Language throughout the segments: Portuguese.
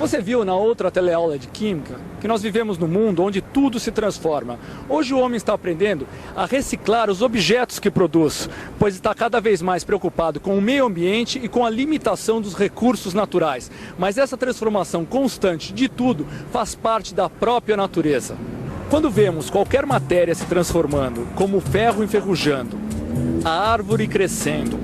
Você viu na outra teleaula de Química que nós vivemos num mundo onde tudo se transforma. Hoje o homem está aprendendo a reciclar os objetos que produz, pois está cada vez mais preocupado com o meio ambiente e com a limitação dos recursos naturais. Mas essa transformação constante de tudo faz parte da própria natureza. Quando vemos qualquer matéria se transformando, como o ferro enferrujando, a árvore crescendo,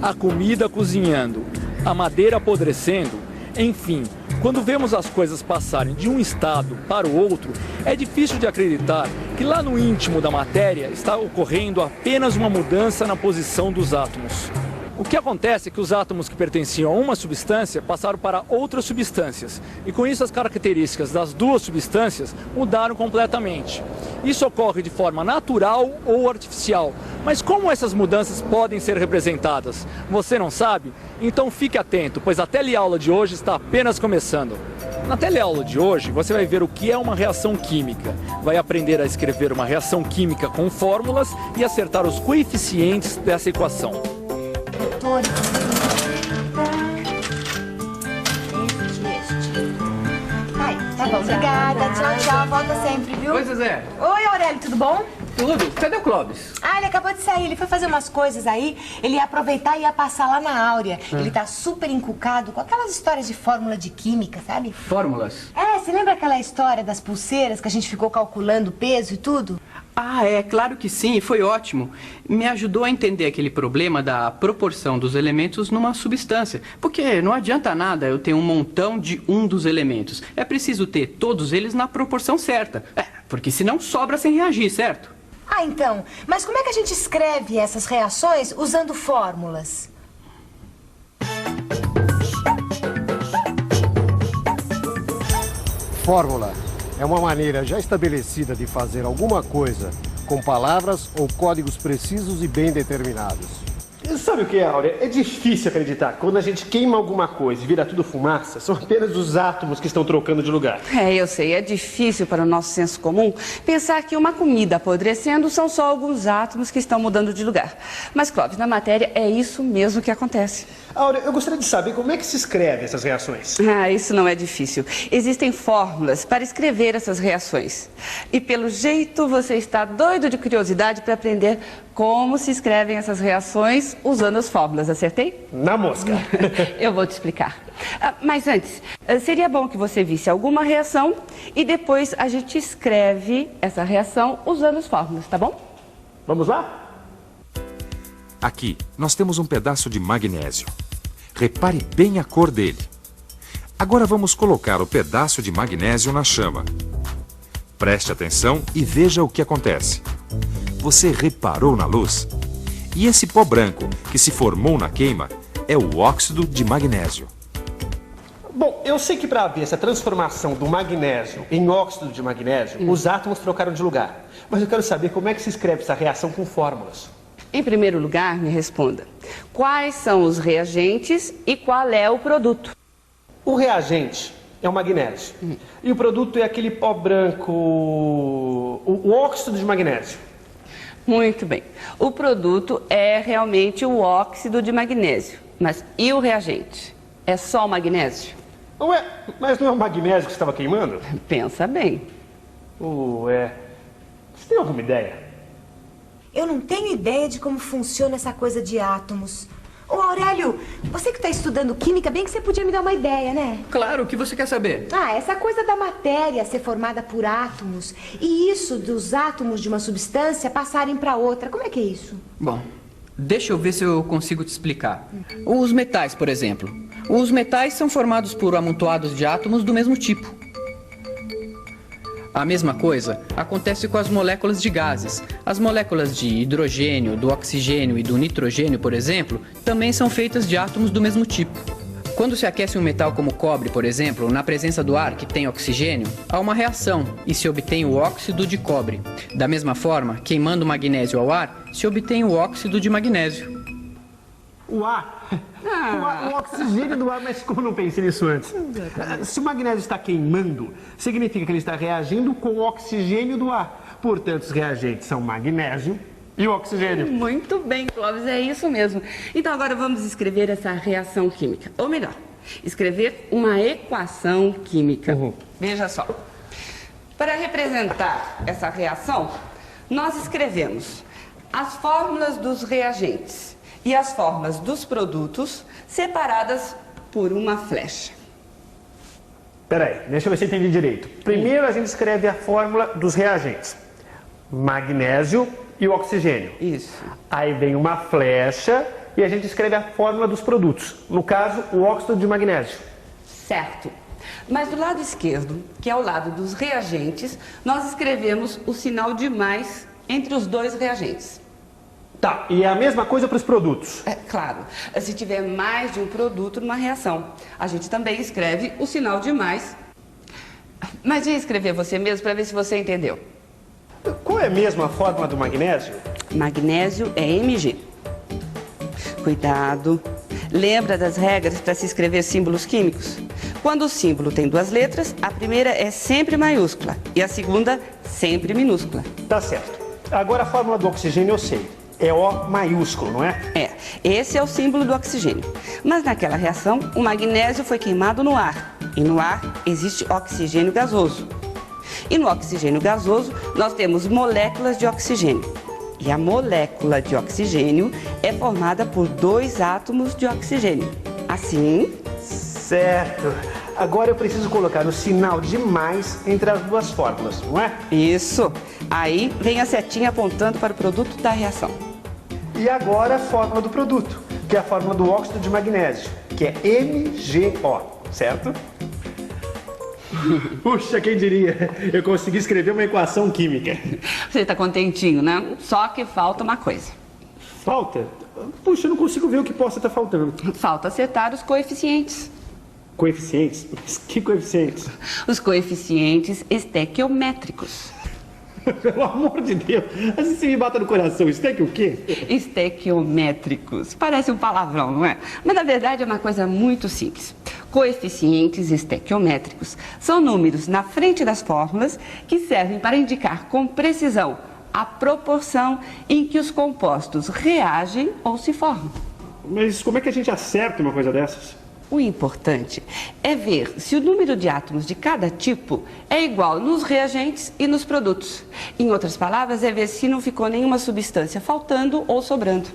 a comida cozinhando, a madeira apodrecendo, enfim, quando vemos as coisas passarem de um estado para o outro, é difícil de acreditar que lá no íntimo da matéria está ocorrendo apenas uma mudança na posição dos átomos. O que acontece é que os átomos que pertenciam a uma substância passaram para outras substâncias, e com isso as características das duas substâncias mudaram completamente. Isso ocorre de forma natural ou artificial, mas como essas mudanças podem ser representadas? Você não sabe? Então fique atento, pois a teleaula de hoje está apenas começando. Na teleaula de hoje, você vai ver o que é uma reação química. Vai aprender a escrever uma reação química com fórmulas e acertar os coeficientes dessa equação. Tá bom, obrigada. Tchau, tchau. Volta sempre, viu? Oi, Zezé. Oi, Aurélio, tudo bom? Tudo? Cadê o Clóvis? Ah, ele acabou de sair. Ele foi fazer umas coisas aí. Ele ia aproveitar e ia passar lá na Áurea. Ele tá super encucado com aquelas histórias de fórmula de química, sabe? Fórmulas? É, você lembra aquela história das pulseiras que a gente ficou calculando o peso e tudo? Ah, é, claro que sim, foi ótimo. Me ajudou a entender aquele problema da proporção dos elementos numa substância. Porque não adianta nada eu ter um montão de um dos elementos. É preciso ter todos eles na proporção certa. Porque senão sobra sem reagir, certo? Ah, então. Mas como é que a gente escreve essas reações usando fórmulas? Fórmula é uma maneira já estabelecida de fazer alguma coisa com palavras ou códigos precisos e bem determinados. Sabe o que é, Áurea? É difícil acreditar. Quando a gente queima alguma coisa e vira tudo fumaça, são apenas os átomos que estão trocando de lugar. Eu sei, é difícil para o nosso senso comum pensar que uma comida apodrecendo são só alguns átomos que estão mudando de lugar. Mas, Clóvis, na matéria é isso mesmo que acontece. Áurea, eu gostaria de saber como é que se escreve essas reações. Isso não é difícil. Existem fórmulas para escrever essas reações. E pelo jeito você está doido de curiosidade para aprender como se escrevem essas reações usando as fórmulas, acertei? Na mosca. Eu vou te explicar. Mas antes, seria bom que você visse alguma reação e depois a gente escreve essa reação usando as fórmulas, tá bom? Vamos lá? Aqui, nós temos um pedaço de magnésio. Repare bem a cor dele. Agora vamos colocar o pedaço de magnésio na chama. Preste atenção e veja o que acontece. Você reparou na luz? E esse pó branco que se formou na queima é o óxido de magnésio. Bom, eu sei que para haver essa transformação do magnésio em óxido de magnésio, os átomos trocaram de lugar. Mas eu quero saber como é que se escreve essa reação com fórmulas. Em primeiro lugar, me responda. Quais são os reagentes e qual é o produto? O reagente é o magnésio. E o produto é aquele pó branco, o óxido de magnésio. Muito bem. O produto é realmente o óxido de magnésio. Mas e o reagente? É só o magnésio? Ué, mas não é o magnésio que estava queimando? Pensa bem. Ué, você tem alguma ideia? Eu não tenho ideia de como funciona essa coisa de átomos. Ô, Aurélio, você que está estudando química, bem que você podia me dar uma ideia, né? Claro, o que você quer saber? Essa coisa da matéria ser formada por átomos e isso dos átomos de uma substância passarem para outra, como é que é isso? Bom, deixa eu ver se eu consigo te explicar. Os metais, por exemplo. Os metais são formados por amontoados de átomos do mesmo tipo. A mesma coisa acontece com as moléculas de gases. As moléculas de hidrogênio, do oxigênio e do nitrogênio, por exemplo, também são feitas de átomos do mesmo tipo. Quando se aquece um metal como o cobre, por exemplo, na presença do ar que tem oxigênio, há uma reação e se obtém o óxido de cobre. Da mesma forma, queimando o magnésio ao ar, se obtém o óxido de magnésio. O ar? O oxigênio do ar, mas como eu não pensei nisso antes? Se o magnésio está queimando, significa que ele está reagindo com o oxigênio do ar. Portanto, os reagentes são magnésio e o oxigênio. Muito bem, Clóvis, é isso mesmo. Então agora vamos escrever essa reação química. Ou melhor, escrever uma equação química. Veja só. Para representar essa reação, nós escrevemos as fórmulas dos reagentes e as fórmulas dos produtos separadas por uma flecha. Peraí, deixa eu ver se eu entendi direito. Primeiro a gente escreve a fórmula dos reagentes. Magnésio e o oxigênio. Isso. Aí vem uma flecha e a gente escreve a fórmula dos produtos. No caso, o óxido de magnésio. Certo. Mas do lado esquerdo, que é o lado dos reagentes, nós escrevemos o sinal de mais entre os dois reagentes. Tá, e é a mesma coisa para os produtos. É claro, se tiver mais de um produto numa reação, a gente também escreve o sinal de mais. Mas vem escrever você mesmo para ver se você entendeu. Qual é mesmo a fórmula do magnésio? Magnésio é Mg. Cuidado. Lembra das regras para se escrever símbolos químicos? Quando o símbolo tem duas letras, a primeira é sempre maiúscula e a segunda sempre minúscula. Tá certo. Agora a fórmula do oxigênio eu sei. É O maiúsculo, não é? É, esse é o símbolo do oxigênio. Mas naquela reação, o magnésio foi queimado no ar. E no ar existe oxigênio gasoso. E no oxigênio gasoso, nós temos moléculas de oxigênio. E a molécula de oxigênio é formada por 2 átomos de oxigênio. Assim... Certo. Agora eu preciso colocar o sinal de mais entre as duas fórmulas, não é? Isso. Aí vem a setinha apontando para o produto da reação. E agora a fórmula do produto, que é a fórmula do óxido de magnésio, que é MgO, certo? Puxa, quem diria? Eu consegui escrever uma equação química. Você está contentinho, né? Só que falta uma coisa. Falta? Puxa, eu não consigo ver o que possa estar faltando. Falta acertar os coeficientes. Coeficientes? Mas que coeficientes? Os coeficientes estequiométricos. Pelo amor de Deus, assim você me bata no coração. Isso é que o quê? Estequiométricos. Parece um palavrão, não é? Mas na verdade é uma coisa muito simples. Coeficientes estequiométricos são números na frente das fórmulas que servem para indicar com precisão a proporção em que os compostos reagem ou se formam. Mas como é que a gente acerta uma coisa dessas? O importante é ver se o número de átomos de cada tipo é igual nos reagentes e nos produtos. Em outras palavras, é ver se não ficou nenhuma substância faltando ou sobrando.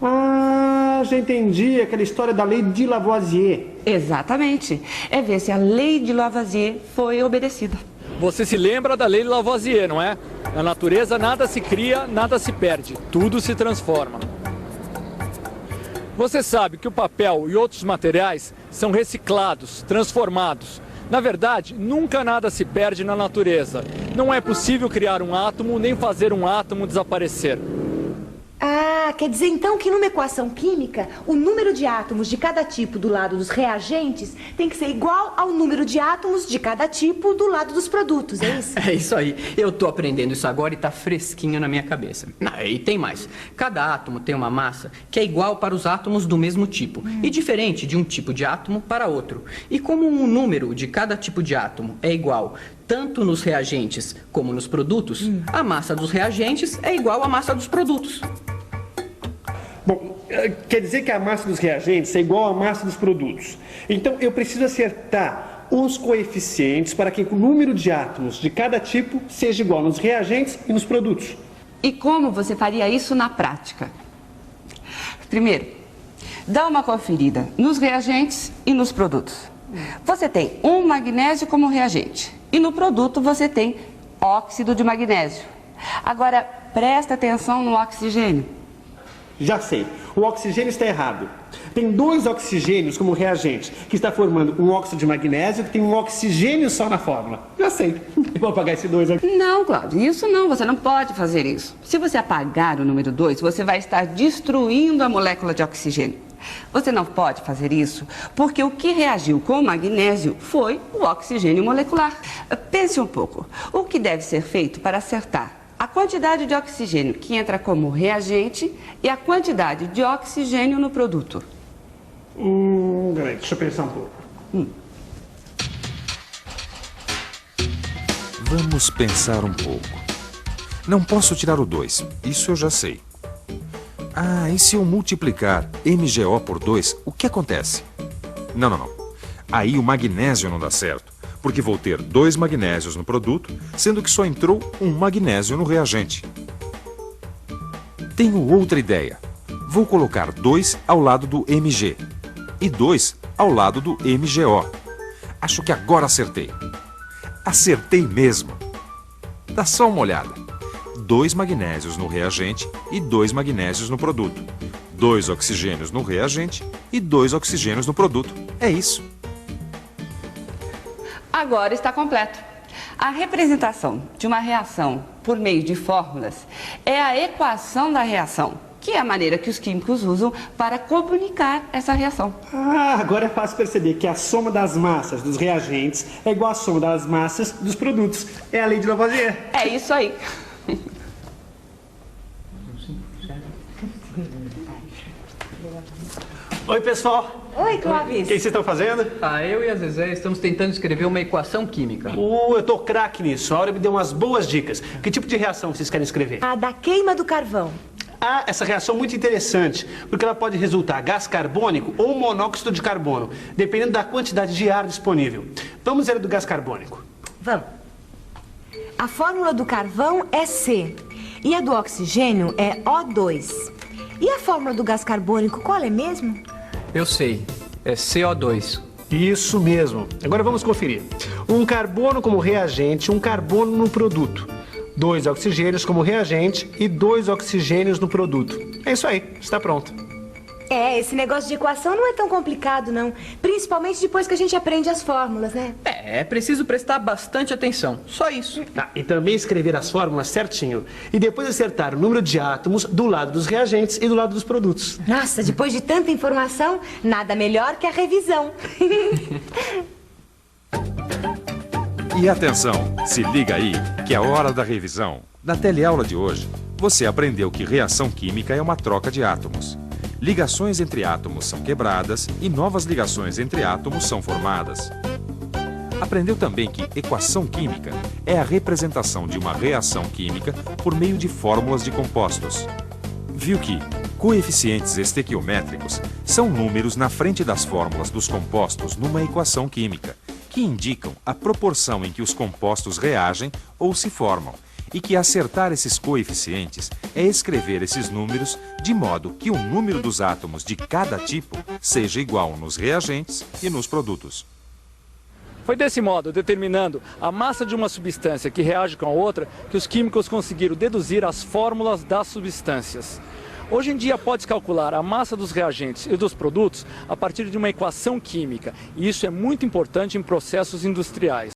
Ah, já entendi. Aquela história da lei de Lavoisier. Exatamente. É ver se a lei de Lavoisier foi obedecida. Você se lembra da lei de Lavoisier, não é? Na natureza nada se cria, nada se perde. Tudo se transforma. Você sabe que o papel e outros materiais são reciclados, transformados. Na verdade, nunca nada se perde na natureza. Não é possível criar um átomo nem fazer um átomo desaparecer. Ah, quer dizer então que numa equação química, o número de átomos de cada tipo do lado dos reagentes tem que ser igual ao número de átomos de cada tipo do lado dos produtos, é isso? É isso aí. Eu tô aprendendo isso agora e tá fresquinho na minha cabeça. E tem mais. Cada átomo tem uma massa que é igual para os átomos do mesmo tipo e diferente de um tipo de átomo para outro. E como um número de cada tipo de átomo é igual tanto nos reagentes como nos produtos, a massa dos reagentes é igual à massa dos produtos. Bom, quer dizer que a massa dos reagentes é igual à massa dos produtos. Então eu preciso acertar os coeficientes para que o número de átomos de cada tipo seja igual nos reagentes e nos produtos. E como você faria isso na prática? Primeiro, dá uma conferida nos reagentes e nos produtos. Você tem um magnésio como reagente e no produto você tem óxido de magnésio. Agora, presta atenção no oxigênio. Já sei, o oxigênio está errado. Tem 2 oxigênios como reagente, que está formando um óxido de magnésio que tem um oxigênio só na fórmula. Já sei, eu vou apagar esse 2 aqui. Não, Cláudio, isso não, você não pode fazer isso. Se você apagar o número 2, você vai estar destruindo a molécula de oxigênio. Você não pode fazer isso porque o que reagiu com o magnésio foi o oxigênio molecular. Pense um pouco, o que deve ser feito para acertar a quantidade de oxigênio que entra como reagente e a quantidade de oxigênio no produto? Peraí, deixa eu pensar um pouco. Vamos pensar um pouco. Não posso tirar o 2, isso eu já sei. Ah, e se eu multiplicar MgO por 2, o que acontece? Não. Aí o magnésio não dá certo, porque vou ter 2 magnésios no produto, sendo que só entrou 1 magnésio no reagente. Tenho outra ideia. Vou colocar 2 ao lado do Mg e 2 ao lado do MgO. Acho que agora acertei. Acertei mesmo. Dá só uma olhada. 2 magnésios no reagente e 2 magnésios no produto. 2 oxigênios no reagente e 2 oxigênios no produto. É isso. Agora está completo. A representação de uma reação por meio de fórmulas é a equação da reação, que é a maneira que os químicos usam para comunicar essa reação. Ah, agora é fácil perceber que a soma das massas dos reagentes é igual à soma das massas dos produtos. É a lei de Lavoisier. É isso aí. Oi, pessoal. Oi, O Clóvis. que vocês estão fazendo? Eu e a Zezé estamos tentando escrever uma equação química. Eu tô craque nisso. A Aura me deu umas boas dicas. Que tipo de reação vocês querem escrever? A da queima do carvão. Ah, essa reação é muito interessante, porque ela pode resultar gás carbônico ou monóxido de carbono, dependendo da quantidade de ar disponível. Vamos ver a do gás carbônico. Vamos. A fórmula do carvão é C e a do oxigênio é O2. E a fórmula do gás carbônico qual é mesmo? Eu sei, é CO2. Isso mesmo. Agora vamos conferir. Um carbono como reagente, um carbono no produto. 2 oxigênios como reagente e 2 oxigênios no produto. É isso aí, está pronto. Esse negócio de equação não é tão complicado, não. Principalmente depois que a gente aprende as fórmulas, né? É preciso prestar bastante atenção. Só isso. E também escrever as fórmulas certinho. E depois acertar o número de átomos do lado dos reagentes e do lado dos produtos. Nossa, depois de tanta informação, nada melhor que a revisão. E atenção, se liga aí, que é a hora da revisão. Na teleaula de hoje, você aprendeu que reação química é uma troca de átomos. Ligações entre átomos são quebradas e novas ligações entre átomos são formadas. Aprendeu também que equação química é a representação de uma reação química por meio de fórmulas de compostos. Viu que coeficientes estequiométricos são números na frente das fórmulas dos compostos numa equação química, que indicam a proporção em que os compostos reagem ou se formam, e que acertar esses coeficientes é escrever esses números de modo que o número dos átomos de cada tipo seja igual nos reagentes e nos produtos. Foi desse modo, determinando a massa de uma substância que reage com a outra, que os químicos conseguiram deduzir as fórmulas das substâncias. Hoje em dia pode-se calcular a massa dos reagentes e dos produtos a partir de uma equação química, e isso é muito importante em processos industriais.